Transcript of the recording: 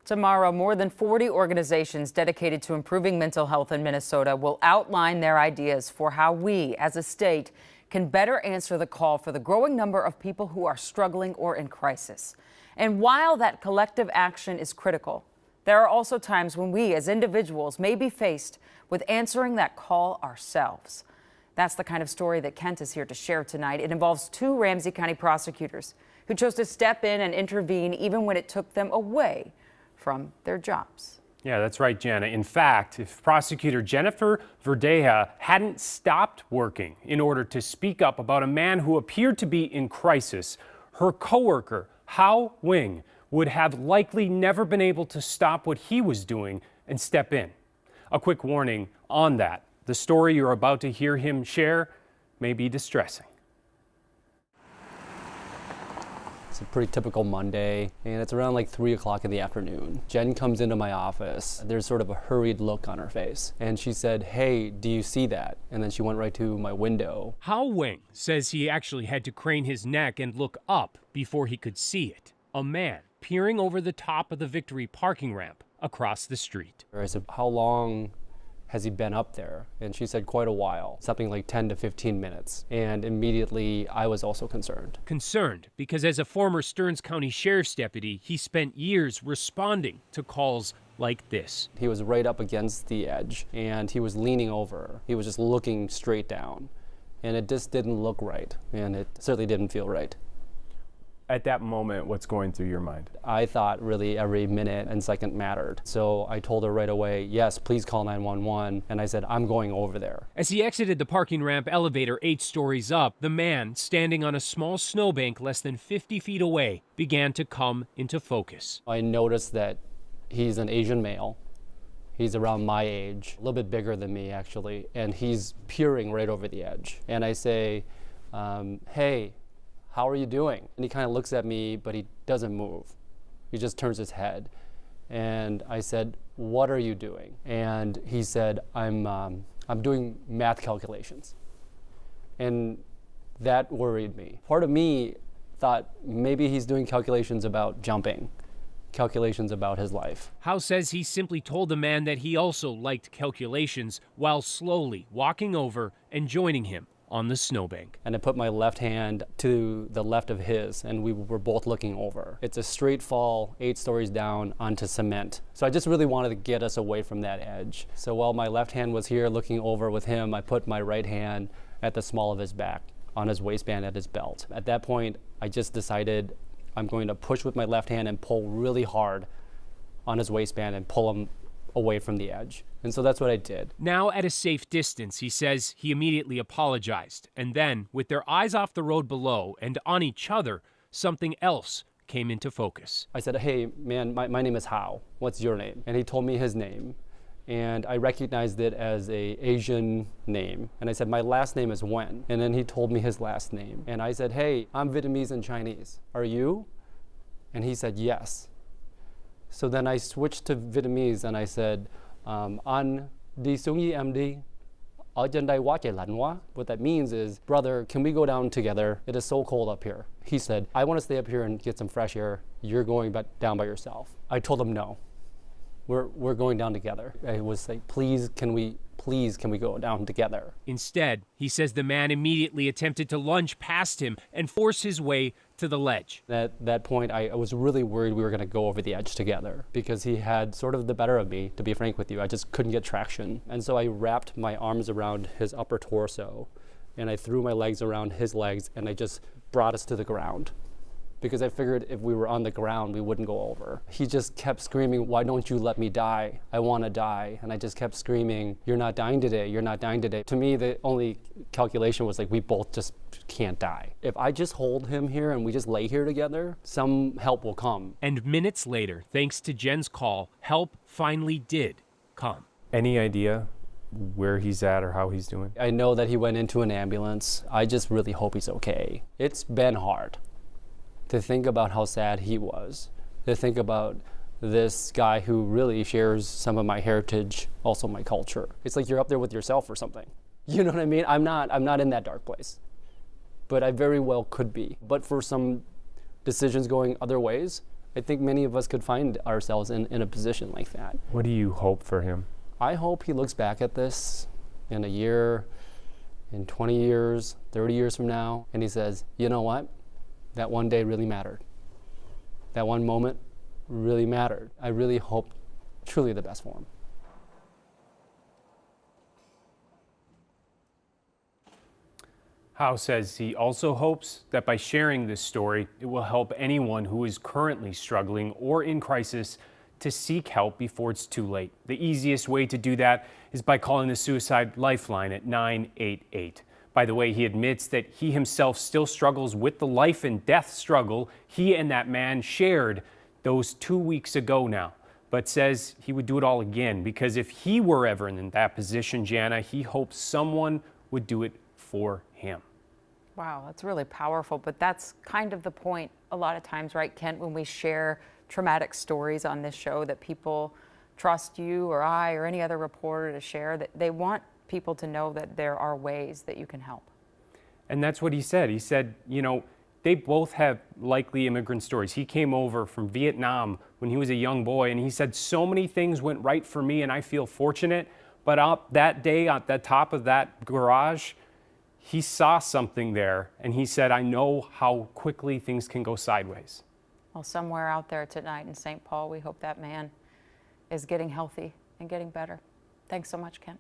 Tomorrow, more than 40 organizations dedicated to improving mental health in Minnesota will outline their ideas for how we, as a state, can better answer the call for the growing number of people who are struggling or in crisis. And while that collective action is critical, there are also times when we, as individuals, may be faced with answering that call ourselves. That's the kind of story that Kent is here to share tonight. It involves two Ramsey County prosecutors who chose to step in and intervene even when it took them away from their jobs. Yeah, that's right, Jana. In fact, if prosecutor Jennifer Verdeja hadn't stopped working in order to speak up about a man who appeared to be in crisis, her coworker, Hao Wing, would have likely never been able to stop what he was doing and step in. A quick warning on that. The story you're about to hear him share may be distressing. It's a pretty typical Monday, and it's around like 3 o'clock in the afternoon. Jen comes into my office. There's sort of a hurried look on her face, and she said, "Hey, do you see that?" And then she went right to my window. Hao Wing says he actually had to crane his neck and look up before he could see it. A man peering over the top of the Victory parking ramp across the street. I said, "How long has he been up there?" And she said, "Quite a while, something like 10 to 15 minutes. And immediately I was also concerned. Concerned because as a former Stearns County Sheriff's deputy, he spent years responding to calls like this. He was right up against the edge and he was leaning over. He was just looking straight down. And it just didn't look right. And it certainly didn't feel right. At that moment, what's going through your mind? I thought really every minute and second mattered. So I told her right away, "Yes, please call 911. And I said, "I'm going over there." As he exited the parking ramp elevator 8 stories up, the man, standing on a small snowbank less than 50 feet away, began to come into focus. I noticed that he's an Asian male. He's around my age, a little bit bigger than me actually, and he's peering right over the edge. And I say, "Hey, how are you doing?" And he kind of looks at me, but he doesn't move. He just turns his head. And I said, "What are you doing?" And he said, I'm doing math calculations." And that worried me. Part of me thought maybe he's doing calculations about jumping, calculations about his life. Hao says he simply told the man that he also liked calculations while slowly walking over and joining him on the snowbank. And I put my left hand to the left of his, and we were both looking over. It's a straight fall, 8 stories down onto cement. So I just really wanted to get us away from that edge. So while my left hand was here looking over with him, I put my right hand at the small of his back, on his waistband at his belt. At that point, I just decided I'm going to push with my left hand and pull really hard on his waistband and pull him away from the edge. And so that's what I did. Now at a safe distance, he says he immediately apologized. And then, with their eyes off the road below and on each other, something else came into focus. I said, "Hey, man, my name is Hao. What's your name?" And he told me his name. And I recognized it as a Asian name. And I said, "My last name is Wen." And then he told me his last name. And I said, "Hey, I'm Vietnamese and Chinese. Are you?" And he said, "Yes." So then I switched to Vietnamese and I said, "Anh đi xuống với em đi. Ở trên đây quá trời lạnh quá." What that means is, "Brother, can we go down together? It is so cold up here." He said, "I want to stay up here and get some fresh air. You're going down by yourself." I told him no. We're going down together. I was like, please can we go down together? Instead, he says the man immediately attempted to lunge past him and force his way to the ledge. At that point, I was really worried we were going to go over the edge together because he had sort of the better of me, to be frank with you. I just couldn't get traction. And so I wrapped my arms around his upper torso and I threw my legs around his legs and I just brought us to the ground, because I figured if we were on the ground, we wouldn't go over. He just kept screaming, "Why don't you let me die? I want to die." And I just kept screaming, "You're not dying today, you're not dying today." To me, the only calculation was like, we both just can't die. If I just hold him here and we just lay here together, some help will come. And minutes later, thanks to Jen's call, help finally did come. Any idea where he's at or how he's doing? I know that he went into an ambulance. I just really hope he's okay. It's been hard to think about how sad he was, to think about this guy who really shares some of my heritage, also my culture. It's like you're up there with yourself or something. You know what I mean? I'm not in that dark place, but I very well could be. But for some decisions going other ways, I think many of us could find ourselves in a position like that. What do you hope for him? I hope he looks back at this in a year, in 20 years, 30 years from now, and he says, you know what? That one day really mattered. That one moment really mattered. I really hope truly the best for him. Howe says he also hopes that by sharing this story, it will help anyone who is currently struggling or in crisis to seek help before it's too late. The easiest way to do that is by calling the Suicide Lifeline at 988. By the way, he admits that he himself still struggles with the life and death struggle he and that man shared those 2 weeks ago now, but says he would do it all again because if he were ever in that position, Jana, he hopes someone would do it for him. Wow, that's really powerful, but that's kind of the point a lot of times, right, Kent, when we share traumatic stories on this show, that people trust you or I or any other reporter to share, that they want people to know that there are ways that you can help. And that's what he said. He said, you know, they both have likely immigrant stories. He came over from Vietnam when he was a young boy, and he said, so many things went right for me, and I feel fortunate. But up that day, at the top of that garage, he saw something there, and he said, I know how quickly things can go sideways. Well, somewhere out there tonight in St. Paul, we hope that man is getting healthy and getting better. Thanks so much, Kent.